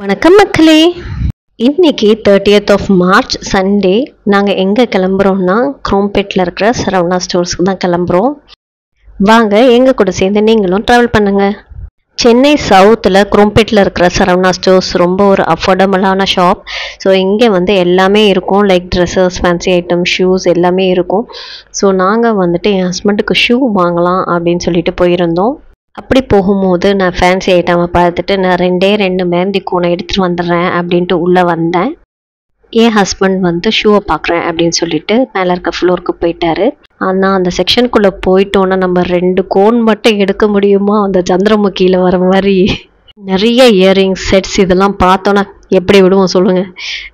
வணக்கம் மக்களே. இன்னைக்கு 30th of March சண்டே. நாங்கள் எங்கே கிளம்புறோம்னா குரோம்பேட்டில் இருக்கிற சரவணா ஸ்டோர்ஸ்க்கு தான் கிளம்புறோம். வாங்க எங்கள் கூட சேர்ந்து நீங்களும் ட்ராவல் பண்ணுங்க. சென்னை சவுத்தில் குரோம்பேட்டில் இருக்கிற சரவணா ஸ்டோர்ஸ் ரொம்ப ஒரு அஃபோர்டபுளான ஷாப். ஸோ இங்கே எல்லாமே இருக்கும், like dresses, fancy item, shoes எல்லாமே இருக்கும். ஸோ நாங்கள் என் ஹஸ்பண்டுக்கு ஷூ வாங்கலாம் அப்படின்னு சொல்லிட்டு போயிருந்தோம். அப்படி போகும்போது நான் ஃபேன்சி ஐட்டமை பார்த்துட்டு நான் ரெண்டு மெஹந்தி கோனை எடுத்துகிட்டு வந்துடுறேன் அப்படின்ட்டு உள்ளே வந்தேன். என் ஹஸ்பண்ட் ஷூவை பார்க்குறேன் அப்படின்னு சொல்லிட்டு மேலே இருக்க ஃப்ளோருக்கு போயிட்டாரு. ஆனால் அந்த செக்ஷனுக்குள்ளே போயிட்டோன்னா நம்ம 2 கோன் மட்டும் எடுக்க முடியுமா? அந்த சந்திரமுகியில் வர மாதிரி நிறைய இயரிங்ஸ், செட்ஸ் இதெல்லாம் பார்த்தோன்னா எப்படி விடுவோம் சொல்லுங்கள்.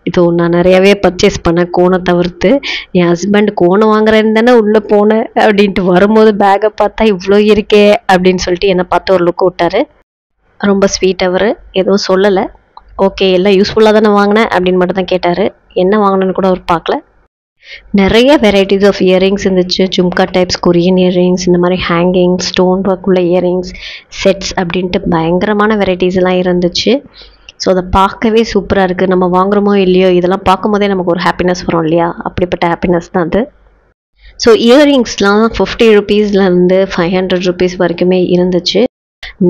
இதோ நான் நிறையாவே பர்ச்சேஸ் பண்ணேன் கோனை தவிர்த்து. என் ஹஸ்பண்ட் கோனை வாங்குறேன்னு தானே உள்ளே போனேன் அப்படின்ட்டு வரும்போது பேக்கை பார்த்தா இவ்வளோ இருக்கே அப்படின்னு சொல்லிட்டு என்னை பார்த்து ஒரு லுக் விட்டாரு. ரொம்ப ஸ்வீட் அவர், எதுவும் சொல்லலை. ஓகே, எல்லாம் யூஸ்ஃபுல்லாக தானே வாங்கினேன் அப்படின்னு மட்டும் தான் கேட்டார். என்ன வாங்கினேன்னு கூட அவர் பார்க்கல. நிறைய வெரைட்டிஸ் ஆஃப் இயரிங்ஸ் இருந்துச்சு. ஜும்கா டைப்ஸ், கொரியன் இயரிங்ஸ், இந்த மாதிரி ஹேங்கிங், ஸ்டோன் ஒர்க் உள்ள இயரிங்ஸ், செட்ஸ் அப்படின்ட்டு பயங்கரமான வெரைட்டிஸ் எல்லாம் இருந்துச்சு. ஸோ அதை பார்க்கவே சூப்பராக இருக்குது. நம்ம வாங்குறோமோ இல்லையோ, இதெல்லாம் பார்க்கும்போதே நமக்கு ஒரு ஹாப்பினஸ் வரும் இல்லையா? அப்படிப்பட்ட ஹாப்பினஸ் தான் அது. ஸோ இயரிங்ஸ்லாம் 50 rupeesலேருந்து 500 rupees வரைக்குமே இருந்துச்சு.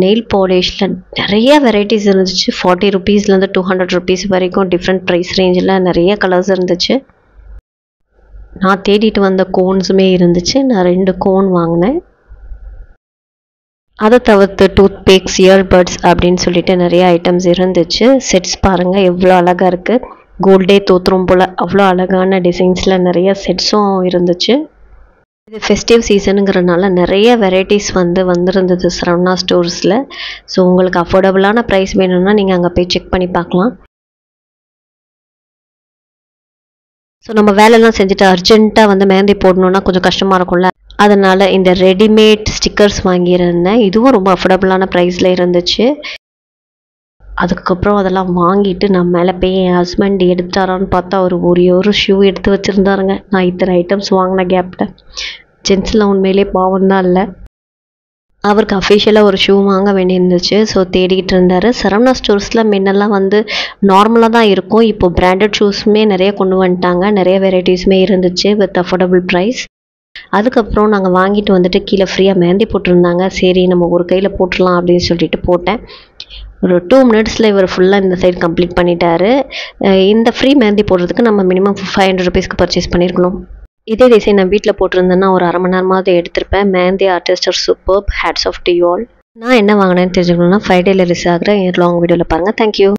நெயில் பாலிஷில் நிறைய வெரைட்டிஸ் இருந்துச்சு. 40 rupeesலேருந்து 200 rupees வரைக்கும் டிஃப்ரெண்ட் ப்ரைஸ் ரேஞ்சில் நிறைய கலர்ஸ் இருந்துச்சு. நான் தேடிட்டு வந்த கோன்ஸுமே இருந்துச்சு. நான் 2 கோன் வாங்கினேன். அதை தவிர்த்து டூத் பிக்ஸ், இயர்பட்ஸ் அப்படின்னு சொல்லிட்டு நிறைய ஐட்டம்ஸ் இருந்துச்சு. செட்ஸ் பாருங்கள் எவ்வளோ அழகாக இருக்குது. கோல்டே தோற்றுரும் போல் அவ்வளோ அழகான டிசைன்ஸில் நிறைய செட்ஸும் இருந்துச்சு. இது ஃபெஸ்டிவ் சீசனுங்கிறனால நிறைய வெரைட்டிஸ் வந்திருந்தது சரவணா ஸ்டோர்ஸில். ஸோ உங்களுக்கு அஃபோர்டபுளான ப்ரைஸ் வேணும்னா நீங்கள் அங்கே போய் செக் பண்ணி பார்க்கலாம். ஸோ நம்ம வேலைலாம் செஞ்சுட்டு அர்ஜென்ட்டாக மெஹந்தி போடணுன்னா கொஞ்சம் கஷ்டமாக இருக்கும்ல. அதனால் இந்த ரெடிமேட் ஸ்டிக்கர்ஸ் வாங்கியிருந்தேன். இதுவும் ரொம்ப அஃபோர்டபுளான ப்ரைஸில் இருந்துச்சு. அதுக்கப்புறம் அதெல்லாம் வாங்கிட்டு நான் மேலே போய் என் ஹஸ்பண்ட் எடுத்தாரான்னு பார்த்தா அவர் ஒரு ஷூ எடுத்து வச்சுருந்தாருங்க. நான் இத்தனை ஐட்டம்ஸ் வாங்கின கேப்பில் ஜென்ஸ்லாம் உண்மையிலே பாவம் தான் இல்லை. அவருக்கு அஃபிஷியலாக ஒரு ஷூ வாங்க வேண்டியிருந்துச்சு. ஸோ தேடிக்கிட்டு இருந்தார். சரவணா ஸ்டோர்ஸில் முன்னெல்லாம் நார்மலாக தான் இருக்கும். இப்போ பிராண்டட் ஷூஸுமே நிறைய கொண்டு வந்துட்டாங்க. நிறைய வெரைட்டிஸுமே இருந்துச்சு வித் அஃபோர்டபுள் ப்ரைஸ். அதுக்கப்புறம் நாங்கள் வாங்கிட்டு கீழே ஃப்ரீயாக மெஹந்தி போட்டிருந்தாங்க. சரி நம்ம ஒரு கையில் போட்டுடலாம் அப்படின்னு சொல்லிட்டு போட்டேன். ஒரு 2 minutesல இவர் ஃபுல்லாக இந்த சைடு கம்ப்ளீட் பண்ணிட்டாரு. இந்த ஃப்ரீ மெஹந்தி போடுறதுக்கு நம்ம மினிமம் 500 rupeesக்கு பர்ச்சேஸ் பண்ணியிருக்கணும். இதே டிசைன் நான் வீட்டில் போட்டிருந்தேன்னா ஒரு அரை மணி நேரமாவது எடுத்திருப்பேன். Mehndi artist are superb. Hats off to you all. நான் என்ன வாங்கினேன்னு தெரிஞ்சுக்கணும்னா ஃப்ரைடேல ரிலீஸ் ஆகிற லாங் வீடியோவில் பாருங்கள். தேங்க்யூ.